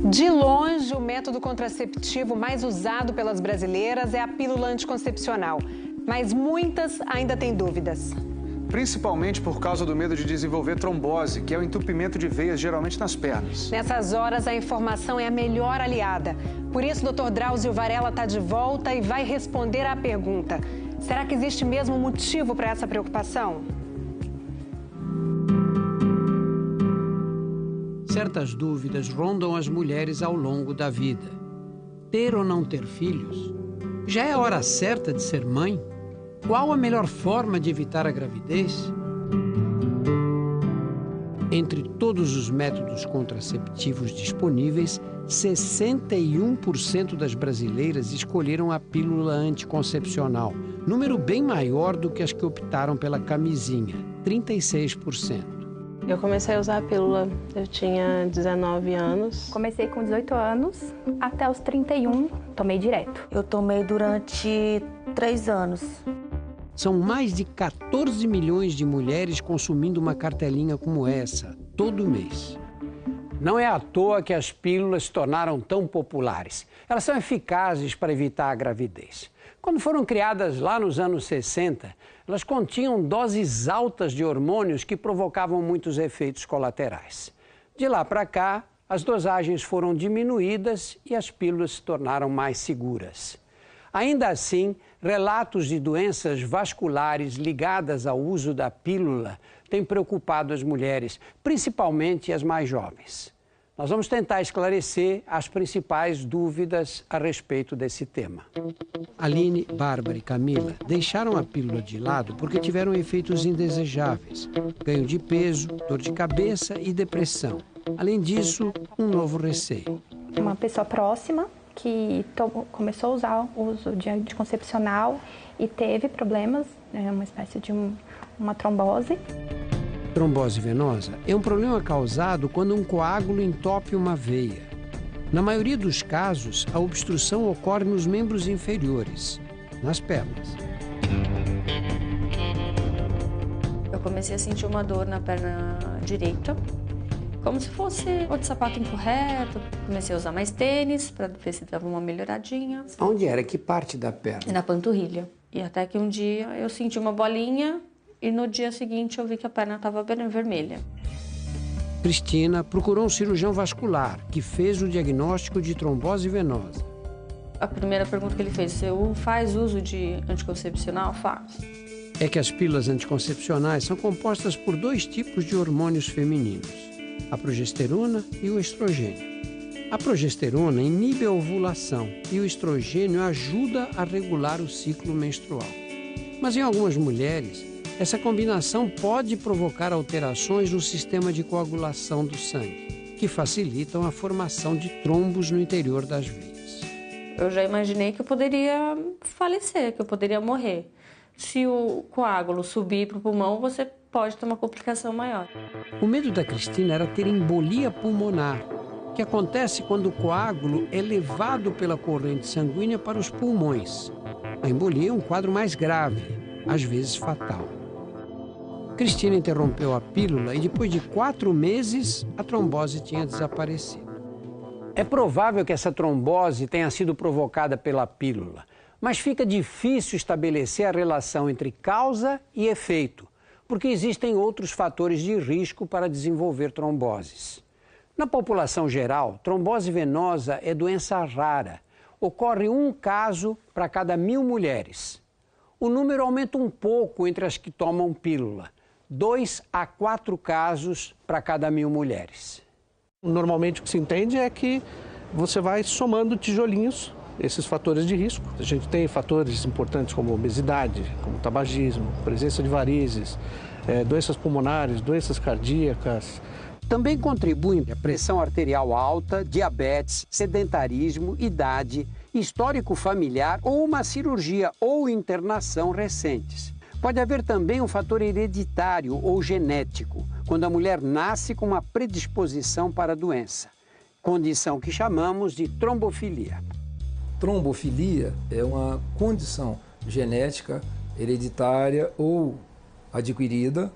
De longe, o método contraceptivo mais usado pelas brasileiras é a pílula anticoncepcional. Mas muitas ainda têm dúvidas. Principalmente por causa do medo de desenvolver trombose, que é o entupimento de veias, geralmente nas pernas. Nessas horas, a informação é a melhor aliada. Por isso, o Dr. Drauzio Varella está de volta e vai responder à pergunta: será que existe mesmo motivo para essa preocupação? Certas dúvidas rondam as mulheres ao longo da vida. Ter ou não ter filhos? Já é a hora certa de ser mãe? Qual a melhor forma de evitar a gravidez? Entre todos os métodos contraceptivos disponíveis, 61% das brasileiras escolheram a pílula anticoncepcional, número bem maior do que as que optaram pela camisinha, 36%. Eu comecei a usar a pílula, eu tinha 19 anos. Comecei com 18 anos, até os 31, tomei direto. Eu tomei durante 3 anos. São mais de 14 milhões de mulheres consumindo uma cartelinha como essa, todo mês. Não é à toa que as pílulas se tornaram tão populares. Elas são eficazes para evitar a gravidez. Quando foram criadas lá nos anos 60, elas continham doses altas de hormônios que provocavam muitos efeitos colaterais. De lá para cá, as dosagens foram diminuídas e as pílulas se tornaram mais seguras. Ainda assim, relatos de doenças vasculares ligadas ao uso da pílula têm preocupado as mulheres, principalmente as mais jovens. Nós vamos tentar esclarecer as principais dúvidas a respeito desse tema. Aline, Bárbara e Camila deixaram a pílula de lado porque tiveram efeitos indesejáveis, ganho de peso, dor de cabeça e depressão. Além disso, um novo receio. Uma pessoa próxima que começou a usar o uso de anticoncepcional e teve problemas, uma espécie de uma trombose. Trombose venosa é um problema causado quando um coágulo entope uma veia. Na maioria dos casos, a obstrução ocorre nos membros inferiores, nas pernas. Eu comecei a sentir uma dor na perna direita, como se fosse ou de sapato incorreto. Comecei a usar mais tênis para ver se dava uma melhoradinha. Onde era? Que parte da perna? Na panturrilha. E até que um dia eu senti uma bolinha e no dia seguinte eu vi que a perna estava vermelha. Cristina procurou um cirurgião vascular que fez o diagnóstico de trombose venosa. A primeira pergunta que ele fez: você faz uso de anticoncepcional? Faz. É que as pílulas anticoncepcionais são compostas por 2 tipos de hormônios femininos, a progesterona e o estrogênio. A progesterona inibe a ovulação e o estrogênio ajuda a regular o ciclo menstrual. Mas em algumas mulheres, essa combinação pode provocar alterações no sistema de coagulação do sangue, que facilitam a formação de trombos no interior das veias. Eu já imaginei que eu poderia falecer, que eu poderia morrer. Se o coágulo subir para o pulmão, você pode ter uma complicação maior. O medo da Cristina era ter embolia pulmonar, que acontece quando o coágulo é levado pela corrente sanguínea para os pulmões. A embolia é um quadro mais grave, às vezes fatal. Cristina interrompeu a pílula e depois de 4 meses, a trombose tinha desaparecido. É provável que essa trombose tenha sido provocada pela pílula, mas fica difícil estabelecer a relação entre causa e efeito, porque existem outros fatores de risco para desenvolver tromboses. Na população geral, trombose venosa é doença rara. Ocorre 1 caso para cada 1000 mulheres. O número aumenta um pouco entre as que tomam pílula, 2 a 4 casos para cada 1000 mulheres. Normalmente o que se entende é que você vai somando tijolinhos, esses fatores de risco. A gente tem fatores importantes como obesidade, como tabagismo, presença de varizes, doenças pulmonares, doenças cardíacas. Também contribuem a pressão arterial alta, diabetes, sedentarismo, idade, histórico familiar ou uma cirurgia ou internação recentes. Pode haver também um fator hereditário ou genético, quando a mulher nasce com uma predisposição para a doença, condição que chamamos de trombofilia. Trombofilia é uma condição genética, hereditária ou adquirida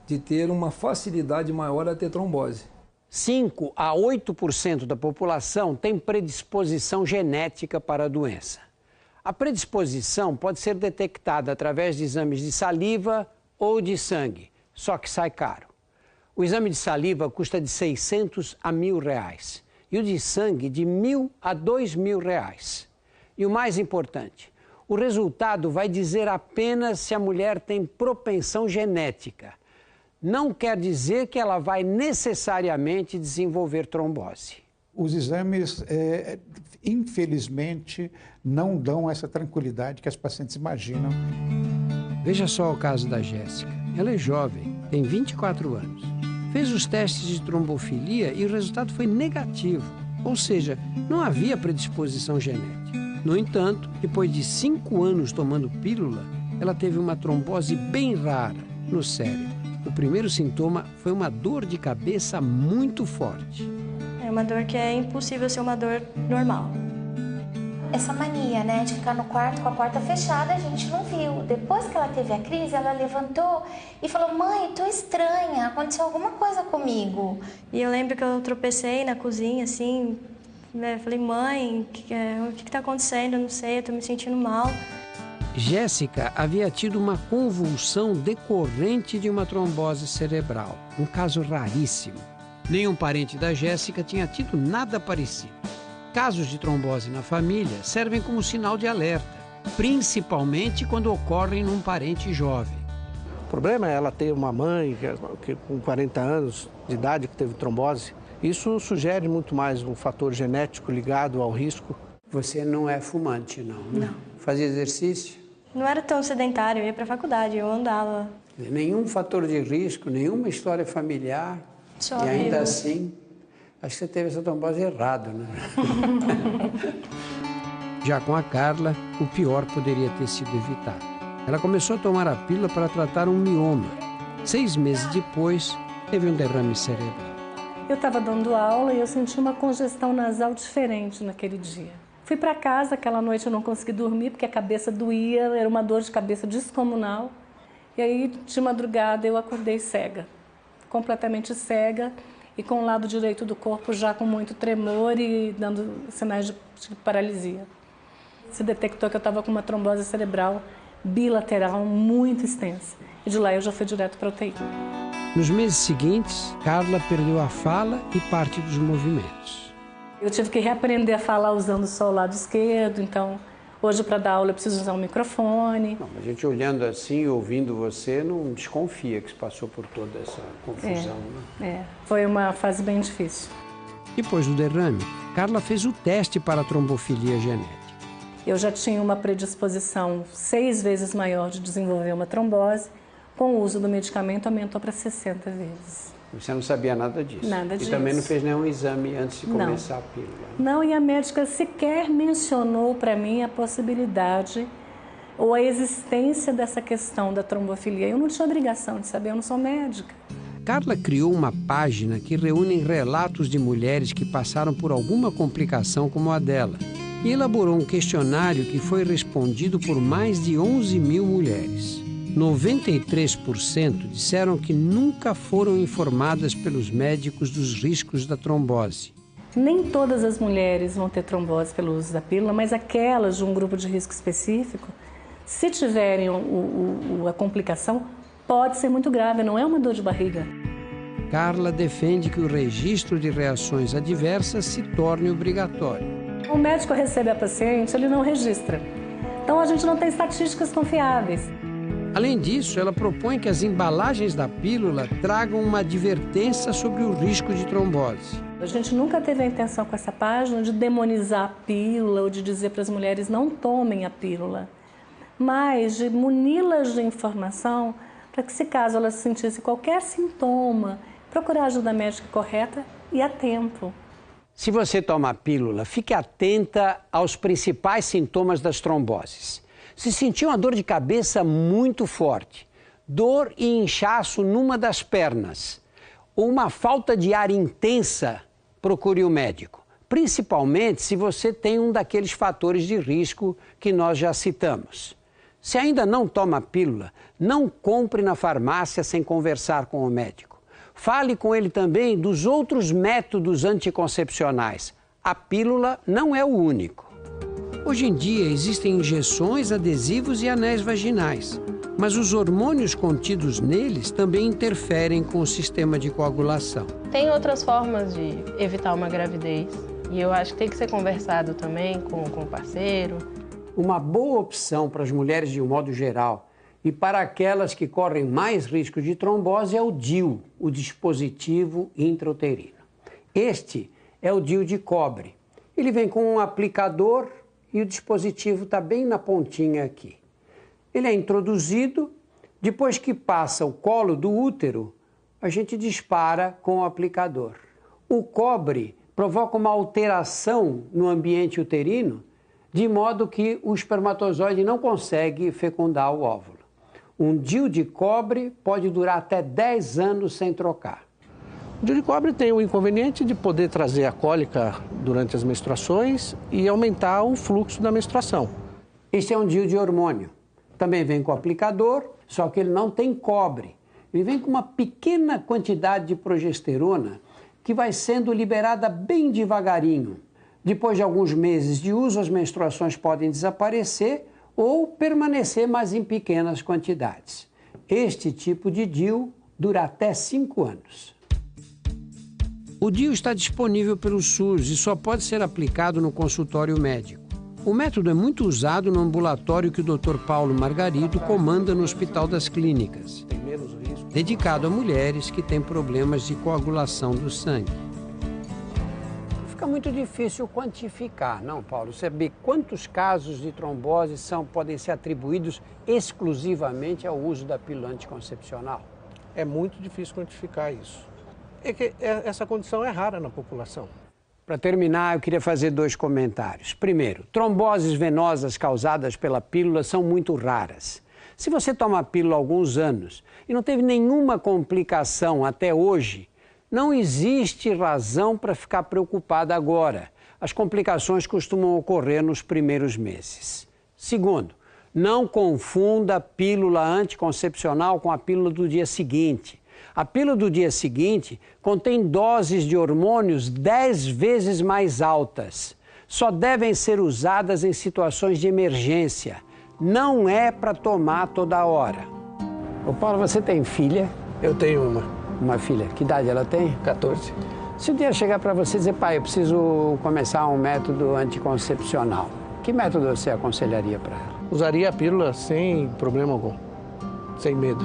de ter uma facilidade maior a ter trombose. 5 a 8% da população tem predisposição genética para a doença. A predisposição pode ser detectada através de exames de saliva ou de sangue, só que sai caro. O exame de saliva custa de R$600 a R$1.000 e o de sangue de R$1.000 a R$2.000. E o mais importante, o resultado vai dizer apenas se a mulher tem propensão genética. Não quer dizer que ela vai necessariamente desenvolver trombose. Os exames, infelizmente, não dão essa tranquilidade que as pacientes imaginam. Veja só o caso da Jéssica. Ela é jovem, tem 24 anos. Fez os testes de trombofilia e o resultado foi negativo. Ou seja, não havia predisposição genética. No entanto, depois de 5 anos tomando pílula, ela teve uma trombose bem rara no cérebro. O primeiro sintoma foi uma dor de cabeça muito forte. É uma dor que é impossível ser uma dor normal. Essa mania, né, de ficar no quarto com a porta fechada, a gente não viu. Depois que ela teve a crise, ela levantou e falou: mãe, tô estranha, aconteceu alguma coisa comigo. E eu lembro que eu tropecei na cozinha, assim, né, falei: mãe, o que tá acontecendo? Eu não sei, eu tô me sentindo mal. Jéssica havia tido uma convulsão decorrente de uma trombose cerebral, um caso raríssimo. Nenhum parente da Jéssica tinha tido nada parecido. Casos de trombose na família servem como sinal de alerta, principalmente quando ocorrem num parente jovem. O problema é ela ter uma mãe que com 40 anos de idade que teve trombose. Isso sugere muito mais um fator genético ligado ao risco. Você não é fumante, não? Não. Fazia exercício? Não era tão sedentário, eu ia para a faculdade, eu andava. Nenhum fator de risco, nenhuma história familiar. Só e ainda eu. assim, acho que você teve essa trombose errada, né? Já com a Carla, o pior poderia ter sido evitado. Ela começou a tomar a pílula para tratar um mioma. 6 meses depois, teve um derrame cerebral. Eu estava dando aula e eu senti uma congestão nasal diferente naquele dia. Fui para casa, aquela noite eu não consegui dormir porque a cabeça doía, era uma dor de cabeça descomunal. E aí, de madrugada, eu acordei cega, completamente cega e com o lado direito do corpo já com muito tremor e dando sinais de paralisia. Se detectou que eu estava com uma trombose cerebral bilateral muito extensa. E de lá eu já fui direto para a UTI. Nos meses seguintes, Carla perdeu a fala e parte dos movimentos. Eu tive que reaprender a falar usando só o lado esquerdo, então hoje para dar aula eu preciso usar um microfone. Não, a gente olhando assim, ouvindo você, não desconfia que você passou por toda essa confusão, né? Foi uma fase bem difícil. Depois do derrame, Carla fez o teste para a trombofilia genética. Eu já tinha uma predisposição 6 vezes maior de desenvolver uma trombose. Com o uso do medicamento, aumentou para 60 vezes. Você não sabia nada disso? Nada disso. E também não fez nenhum exame antes de começar a pílula? Não, e a médica sequer mencionou para mim a possibilidade ou a existência dessa questão da trombofilia. Eu não tinha obrigação de saber, eu não sou médica. Carla criou uma página que reúne relatos de mulheres que passaram por alguma complicação como a dela e elaborou um questionário que foi respondido por mais de 11 mil mulheres. 93% disseram que nunca foram informadas pelos médicos dos riscos da trombose. Nem todas as mulheres vão ter trombose pelo uso da pílula, mas aquelas de um grupo de risco específico, se tiverem a complicação, pode ser muito grave, não é uma dor de barriga. Carla defende que o registro de reações adversas se torne obrigatório. O médico recebe a paciente, ele não registra. Então a gente não tem estatísticas confiáveis. Além disso, ela propõe que as embalagens da pílula tragam uma advertência sobre o risco de trombose. A gente nunca teve a intenção com essa página de demonizar a pílula ou de dizer para as mulheres não tomem a pílula, mas de muni-las de informação para que, se caso elas sentissem qualquer sintoma, procurar a ajuda médica correta e a tempo. Se você toma a pílula, fique atenta aos principais sintomas das tromboses. Se sentir uma dor de cabeça muito forte, dor e inchaço numa das pernas, ou uma falta de ar intensa, procure o médico. Principalmente se você tem um daqueles fatores de risco que nós já citamos. Se ainda não toma a pílula, não compre na farmácia sem conversar com o médico. Fale com ele também dos outros métodos anticoncepcionais. A pílula não é o único. Hoje em dia existem injeções, adesivos e anéis vaginais, mas os hormônios contidos neles também interferem com o sistema de coagulação. Tem outras formas de evitar uma gravidez e eu acho que tem que ser conversado também com o parceiro. Uma boa opção para as mulheres de um modo geral e para aquelas que correm mais risco de trombose é o DIU, o dispositivo intrauterino. Este é o DIU de cobre. Ele vem com um aplicador e o dispositivo está bem na pontinha aqui. Ele é introduzido, depois que passa o colo do útero, a gente dispara com o aplicador. O cobre provoca uma alteração no ambiente uterino, de modo que o espermatozoide não consegue fecundar o óvulo. Um DIU de cobre pode durar até 10 anos sem trocar. O DIU de cobre tem o inconveniente de poder trazer a cólica durante as menstruações e aumentar o fluxo da menstruação. Este é um DIU de hormônio. Também vem com aplicador, só que ele não tem cobre. Ele vem com uma pequena quantidade de progesterona que vai sendo liberada bem devagarinho. Depois de alguns meses de uso, as menstruações podem desaparecer ou permanecer, mas em pequenas quantidades. Este tipo de DIU dura até 5 anos. O DIU está disponível pelo SUS e só pode ser aplicado no consultório médico. O método é muito usado no ambulatório que o Dr. Paulo Margarido comanda no Hospital das Clínicas, dedicado a mulheres que têm problemas de coagulação do sangue. Fica muito difícil quantificar, não, Paulo? Saber quantos casos de trombose podem ser atribuídos exclusivamente ao uso da pílula anticoncepcional? É muito difícil quantificar isso. É que essa condição é rara na população. Para terminar, eu queria fazer 2 comentários. Primeiro, tromboses venosas causadas pela pílula são muito raras. Se você toma a pílula há alguns anos e não teve nenhuma complicação até hoje, não existe razão para ficar preocupada agora. As complicações costumam ocorrer nos primeiros meses. Segundo, não confunda a pílula anticoncepcional com a pílula do dia seguinte. A pílula do dia seguinte contém doses de hormônios 10 vezes mais altas. Só devem ser usadas em situações de emergência. Não é para tomar toda hora. Ô Paulo, você tem filha? Eu tenho uma. Uma filha. Que idade ela tem? 14. Se um dia chegar para você e dizer, pai, eu preciso começar um método anticoncepcional, que método você aconselharia para ela? Usaria a pílula sem problema algum, sem medo.